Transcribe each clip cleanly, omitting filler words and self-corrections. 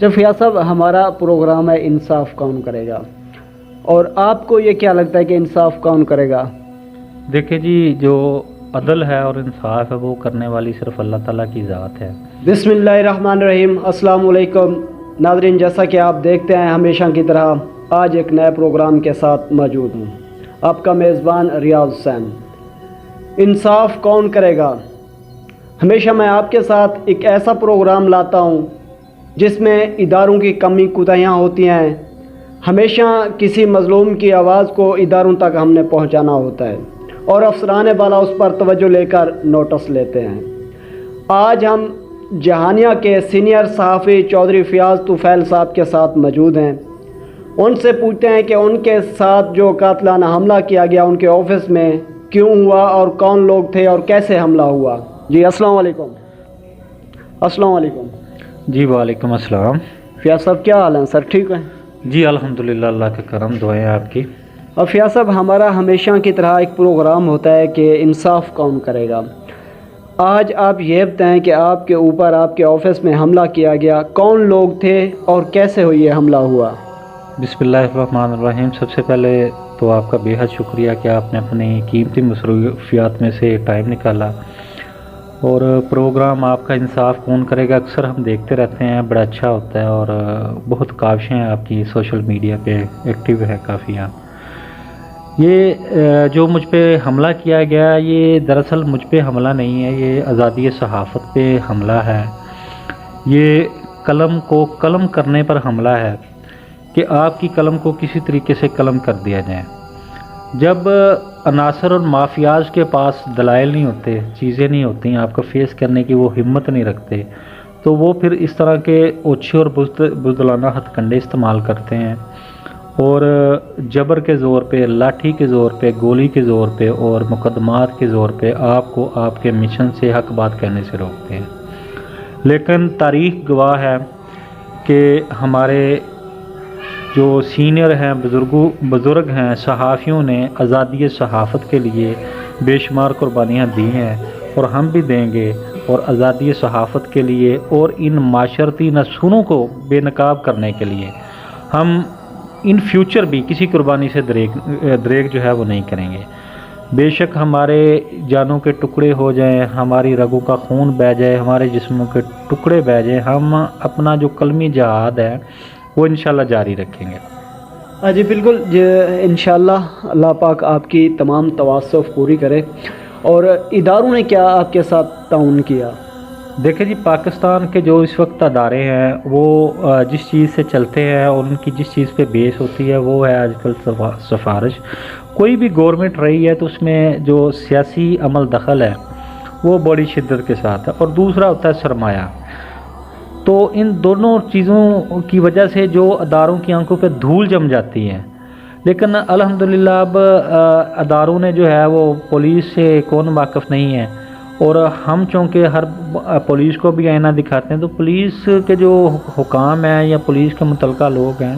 جب فیاض صاحب ہمارا پروگرام ہے انصاف کون کرے گا، اور آپ کو یہ کیا لگتا ہے کہ انصاف کون کرے گا؟ دیکھیں جی، جو عدل ہے اور انصاف ہے وہ کرنے والی صرف اللہ تعالیٰ کی ذات ہے۔ بسم اللہ الرحمن الرحیم۔ السلام علیکم ناظرین، جیسا کہ آپ دیکھتے ہیں ہمیشہ کی طرح آج ایک نئے پروگرام کے ساتھ موجود ہوں، آپ کا میزبان ریاض حسین۔ انصاف کون کرے گا؟ ہمیشہ میں آپ کے ساتھ ایک ایسا پروگرام لاتا ہوں جس میں اداروں کی کمی کوتاہیاں ہوتی ہیں۔ ہمیشہ کسی مظلوم کی آواز کو اداروں تک ہم نے پہنچانا ہوتا ہے اور افسران بالا اس پر توجہ لے کر نوٹس لیتے ہیں۔ آج ہم جہانیہ کے سینئر صحافی چودھری فیاض طفیل صاحب کے ساتھ موجود ہیں۔ ان سے پوچھتے ہیں کہ ان کے ساتھ جو قاتلانہ حملہ کیا گیا ان کے آفس میں کیوں ہوا اور کون لوگ تھے اور کیسے حملہ ہوا۔ جی السلام علیکم۔ السلام علیکم جی وعلیکم السلام۔ فیاض صاحب کیا حال ہیں سر، ٹھیک ہیں؟ جی الحمدللہ، اللہ کا کرم، دعائیں آپ کی۔ اور فیاض صاحب ہمارا ہمیشہ کی طرح ایک پروگرام ہوتا ہے کہ انصاف کون کرے گا۔ آج آپ یہ بتائیں کہ آپ کے اوپر آپ کے آفس میں حملہ کیا گیا، کون لوگ تھے اور کیسے ہوئی یہ حملہ ہوا؟ بسم اللہ الرحمن الرحیم۔ سب سے پہلے تو آپ کا بے حد شکریہ کہ آپ نے اپنی قیمتی مصروفیات میں سے ٹائم نکالا، اور پروگرام آپ کا انصاف کون کرے گا اکثر ہم دیکھتے رہتے ہیں، بڑا اچھا ہوتا ہے، اور بہت کاوشیں ہیں آپ کی، سوشل میڈیا پہ ایکٹیو ہے کافی آپ۔ یہ جو مجھ پہ حملہ کیا گیا، یہ دراصل مجھ پہ حملہ نہیں ہے، یہ آزادی صحافت پہ حملہ ہے۔ یہ قلم کو قلم کرنے پر حملہ ہے کہ آپ کی قلم کو کسی طریقے سے قلم کر دیا جائے۔ جب عناصر اور مافیاز کے پاس دلائل نہیں ہوتے، چیزیں نہیں ہوتی آپ کو فیس کرنے کی، وہ ہمت نہیں رکھتے، تو وہ پھر اس طرح کے اوچھے اور بزدلانہ ہتھ کنڈے استعمال کرتے ہیں، اور جبر کے زور پہ، لاٹھی کے زور پہ، گولی کے زور پہ اور مقدمات کے زور پہ آپ کو آپ کے مشن سے، حق بات کہنے سے روکتے ہیں۔ لیکن تاریخ گواہ ہے کہ ہمارے جو سینئر ہیں، بزرگ ہیں، صحافیوں نے آزادی صحافت کے لیے بے شمار قربانیاں دی ہیں، اور ہم بھی دیں گے، اور آزادی صحافت کے لیے اور ان معاشرتی نسلوں کو بے نقاب کرنے کے لیے ہم ان فیوچر بھی کسی قربانی سے دریغ جو ہے وہ نہیں کریں گے۔ بے شک ہمارے جانوں کے ٹکڑے ہو جائیں، ہماری رگوں کا خون بہہ جائے، ہمارے جسموں کے ٹکڑے بہہ جائیں، ہم اپنا جو قلمی جہاد ہے وہ انشاءاللہ جاری رکھیں گے۔ جی بالکل، انشاءاللہ اللہ پاک آپ کی تمام تواسف پوری کرے۔ اور اداروں نے کیا آپ کے ساتھ تعاون کیا؟ دیکھیں جی، پاکستان کے جو اس وقت ادارے ہیں وہ جس چیز سے چلتے ہیں اور ان کی جس چیز پہ بیس ہوتی ہے وہ ہے آج کل سفارش۔ کوئی بھی گورنمنٹ رہی ہے تو اس میں جو سیاسی عمل دخل ہے وہ بڑی شدت کے ساتھ ہے، اور دوسرا ہوتا ہے سرمایہ۔ تو ان دونوں چیزوں کی وجہ سے جو اداروں کی آنکھوں پہ دھول جم جاتی ہے، لیکن الحمدللہ اب اداروں نے جو ہے وہ پولیس سے کون واقف نہیں ہے، اور ہم چونکہ ہر پولیس کو بھی آئینہ دکھاتے ہیں، تو پولیس کے جو حکام ہیں یا پولیس کے متعلقہ لوگ ہیں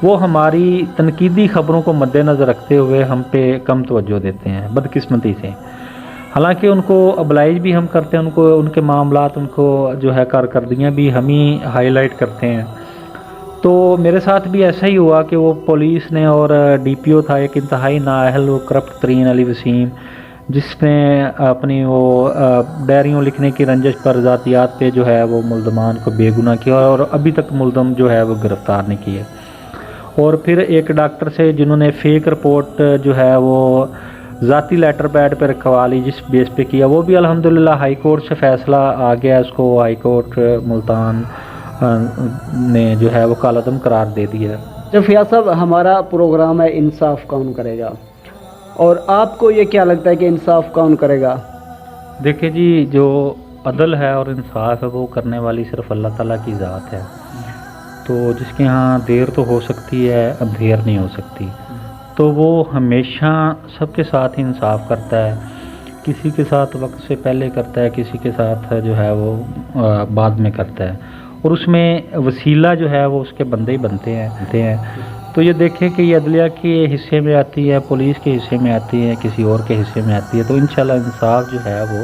وہ ہماری تنقیدی خبروں کو مد نظر رکھتے ہوئے ہم پہ کم توجہ دیتے ہیں بدقسمتی سے۔ حالانکہ ان کو ابلائز بھی ہم کرتے ہیں، ان کو ان کے معاملات، ان کو جو ہے کارکردگیاں بھی ہم ہی ہائی لائٹ کرتے ہیں۔ تو میرے ساتھ بھی ایسا ہی ہوا کہ وہ پولیس نے، اور ڈی پی او تھا ایک انتہائی نااہل و کرپٹ ترین علی وسیم، جس نے اپنی وہ ڈائریوں لکھنے کی رنجش پر ذاتیات پہ جو ہے وہ ملزمان کو بے گناہ کیا، اور ابھی تک ملزم جو ہے وہ گرفتار نہیں کیے۔ اور پھر ایک ڈاکٹر سے جنہوں نے فیک رپورٹ جو ہے وہ ذاتی لیٹر پیڈ پہ رکھوا لی، جس بیس پہ کیا، وہ بھی الحمدللہ ہائی کورٹ سے فیصلہ آ گیا، اس کو ہائی کورٹ ملتان نے جو ہے وہ کالعدم قرار دے دیا۔ جب فیاض صاحب ہمارا پروگرام ہے انصاف کون کرے گا، اور آپ کو یہ کیا لگتا ہے کہ انصاف کون کرے گا؟ دیکھیں جی، جو عدل ہے اور انصاف ہے وہ کرنے والی صرف اللہ تعالیٰ کی ذات ہے، تو جس کے ہاں دیر تو ہو سکتی ہے، اب دیر نہیں ہو سکتی، تو وہ ہمیشہ سب کے ساتھ ہی انصاف کرتا ہے، کسی کے ساتھ وقت سے پہلے کرتا ہے، کسی کے ساتھ جو ہے وہ بعد میں کرتا ہے، اور اس میں وسیلہ جو ہے وہ اس کے بندے ہی بنتے ہیں۔ تو یہ دیکھیں کہ یہ عدلیہ کے حصے میں آتی ہے، پولیس کے حصے میں آتی ہے، کسی اور کے حصے میں آتی ہے، تو انشاءاللہ انصاف جو ہے وہ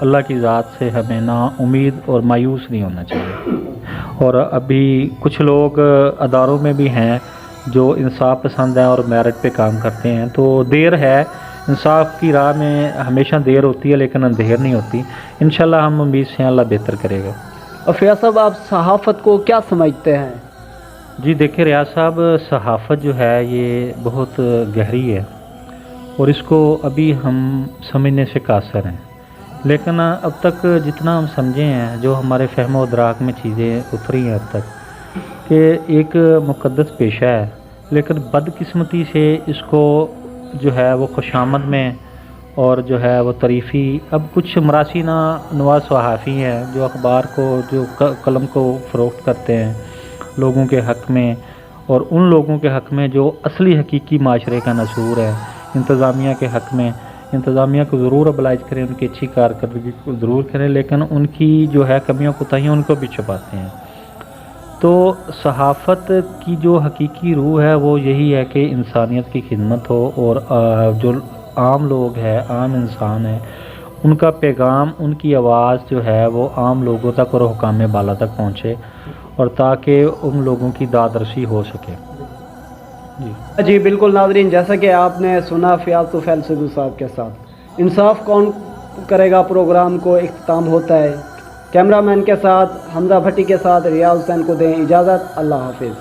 اللہ کی ذات سے ہمیں نا امید اور مایوس نہیں ہونا چاہیے۔ اور ابھی کچھ لوگ اداروں میں بھی ہیں جو انصاف پسند ہیں اور میرٹ پہ کام کرتے ہیں، تو دیر ہے، انصاف کی راہ میں ہمیشہ دیر ہوتی ہے لیکن اندھیر نہیں ہوتی۔ انشاءاللہ ہم امید سے ہیں اللہ بہتر کرے گا۔ اور فیاض صاحب، آپ صحافت کو کیا سمجھتے ہیں؟ جی دیکھیں ریاض صاحب، صحافت جو ہے یہ بہت گہری ہے اور اس کو ابھی ہم سمجھنے سے قاصر ہیں، لیکن اب تک جتنا ہم سمجھے ہیں، جو ہمارے فہم و ادراک میں چیزیں اتری ہیں اب تک، کہ ایک مقدس پیشہ ہے، لیکن بدقسمتی سے اس کو جو ہے وہ خوشامد میں اور جو ہے وہ تعریفی، اب کچھ مراسینہ نواز صحافی ہیں جو اخبار کو، جو قلم کو فروخت کرتے ہیں لوگوں کے حق میں، اور ان لوگوں کے حق میں جو اصلی حقیقی معاشرے کا نسور ہے، انتظامیہ کے حق میں، انتظامیہ کو ضرور ابلائز کریں، ان کی اچھی کارکردگی کو ضرور کریں، لیکن ان کی جو ہے کمیوں کوتاہیاں ان کو بھی چھپاتے ہیں۔ تو صحافت کی جو حقیقی روح ہے وہ یہی ہے کہ انسانیت کی خدمت ہو، اور جو عام لوگ ہیں، عام انسان ہیں، ان کا پیغام، ان کی آواز جو ہے وہ عام لوگوں تک اور حکام بالا تک پہنچے، اور تاکہ ان لوگوں کی دادرسی ہو سکے۔ جی بالکل ناظرین، جیسا کہ آپ نے سنا فیاض طفیل سدھو صاحب کے ساتھ انصاف کون کرے گا پروگرام کو اختتام ہوتا ہے۔ کیمرہ مین کے ساتھ حمزہ بھٹی کے ساتھ ریاض حسین کو دیں اجازت، اللہ حافظ۔